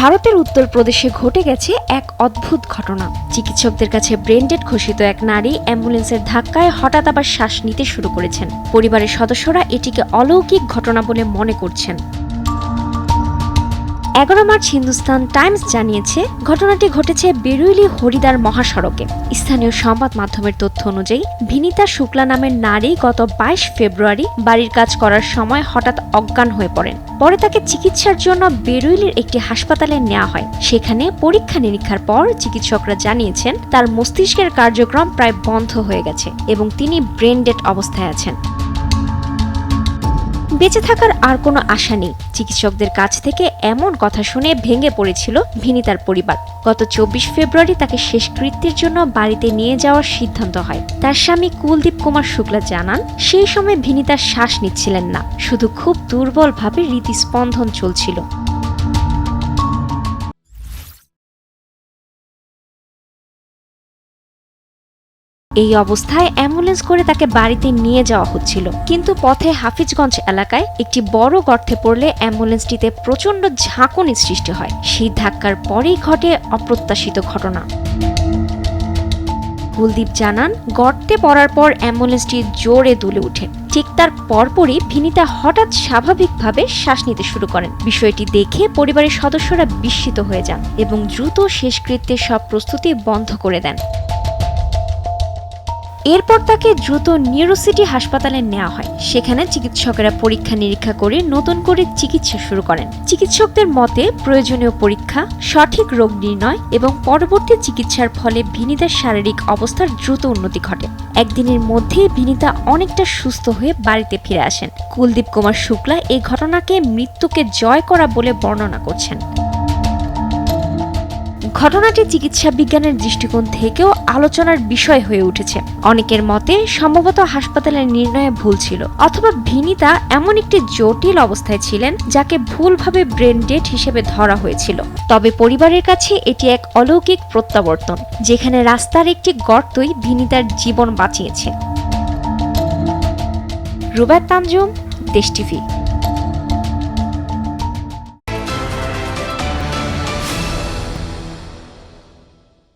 ভারতের উত্তরপ্রদেশে ঘটে গেছে এক অদ্ভুত ঘটনা। চিকিৎসকদের কাছে ব্রেন ডেড ঘোষিত এক নারী অ্যাম্বুলেন্সের ধাক্কায় হঠাৎ আবার শ্বাস নিতে শুরু করেছেন। পরিবারের সদস্যরা এটিকে অলৌকিক ঘটনা বলে মনে করছেন। 11 মার্চ হিন্দুস্তান টাইমস জানিয়েছে, ঘটনাটি ঘটেছে বেরুইলি হরিদ্বার মহাসড়কে। স্থানীয় সংবাদ মাধ্যমের তথ্য অনুযায়ী ভিনিতা শুক্লা নামের নারী গত 22 ফেব্রুয়ারি বাড়ির কাজ করার সময় হঠাৎ অজ্ঞান হয়ে পড়েন। পরে তাকে চিকিৎসার জন্য বেরুইলির একটি হাসপাতালে নেওয়া হয়। সেখানে পরীক্ষা নিরীক্ষার পর চিকিৎসকরা জানিয়েছেন তার মস্তিষ্কের কার্যক্রম প্রায় বন্ধ হয়ে গেছে এবং তিনি ব্রেন ডেড অবস্থায় আছেন। বেঁচে থাকার আর কোনো আশা নেই। চিকিৎসকদের কাছ থেকে এমন কথা শুনে ভেঙে পড়েছিল ভিনিতার পরিবার। গত 24 ফেব্রুয়ারি তাকে শেষকৃত্যের জন্য বাড়িতে নিয়ে যাওয়ার সিদ্ধান্ত হয়। তার স্বামী কুলদীপ কুমার শুক্লা জানান, সেই সময় ভিনিতা শ্বাস নিচ্ছিলেন না, শুধু খুব দুর্বলভাবে হৃদস্পন্দন চলছিল। এই অবস্থায় অ্যাম্বুলেন্স করে তাকে বাড়িতে নিয়ে যাওয়া হচ্ছিল, কিন্তু পথে হাফিজগঞ্জ এলাকায় একটি বড় গর্তে পড়লে অ্যাম্বুলেন্সটিতে প্রচণ্ড ঝাঁকুনির সৃষ্টি হয়। সেই ধাক্কার পরেই ঘটে অপ্রত্যাশিত ঘটনা। কুলদীপ জানান, গর্তে পড়ার পর অ্যাম্বুলেন্সটি জোরে দুলে ওঠে। ঠিক তার পরপরই ভিনিতা হঠাৎ স্বাভাবিকভাবে শ্বাস নিতে শুরু করেন। বিষয়টি দেখে পরিবারের সদস্যরা বিস্মিত হয়ে যান এবং দ্রুত শেষকৃত্যের সব প্রস্তুতি বন্ধ করে দেন। এরপর তাকে দ্রুত নিউরোসিটি হাসপাতালে নেওয়া হয়। সেখানে চিকিৎসকেরা পরীক্ষা নিরীক্ষা করে নতুন করে চিকিৎসা শুরু করেন। চিকিৎসকদের মতে প্রয়োজনীয় পরীক্ষা, সঠিক রোগ নির্ণয় এবং পরবর্তী চিকিৎসার ফলে ভিনিতার শারীরিক অবস্থার দ্রুত উন্নতি ঘটে। একদিনের মধ্যেই ভিনিতা অনেকটা সুস্থ হয়ে বাড়িতে ফিরে আসেন। কুলদীপ কুমার শুক্লা এই ঘটনাকে মৃত্যুকে জয় করা বলে বর্ণনা করছেন। ঘটনাটি চিকিৎসা বিজ্ঞানের দৃষ্টিকোণ থেকেও আলোচনার বিষয় হয়ে উঠেছে। অনেকের মতে সম্ভবত হাসপাতালের নির্ণয়ে ভুল ছিল, অথবা ভিনিতা এমন একটি জটিল অবস্থায় ছিলেন যাকে ভুলভাবে ব্রেন ডেড হিসেবে ধরা হয়েছিল। তবে পরিবারের কাছে এটি এক অলৌকিক প্রত্যাবর্তন, যেখানে রাস্তার একটি গর্তই ভিনিতার জীবন বাঁচিয়েছে। রুবায়েত তানজুম, দেশ টিভি।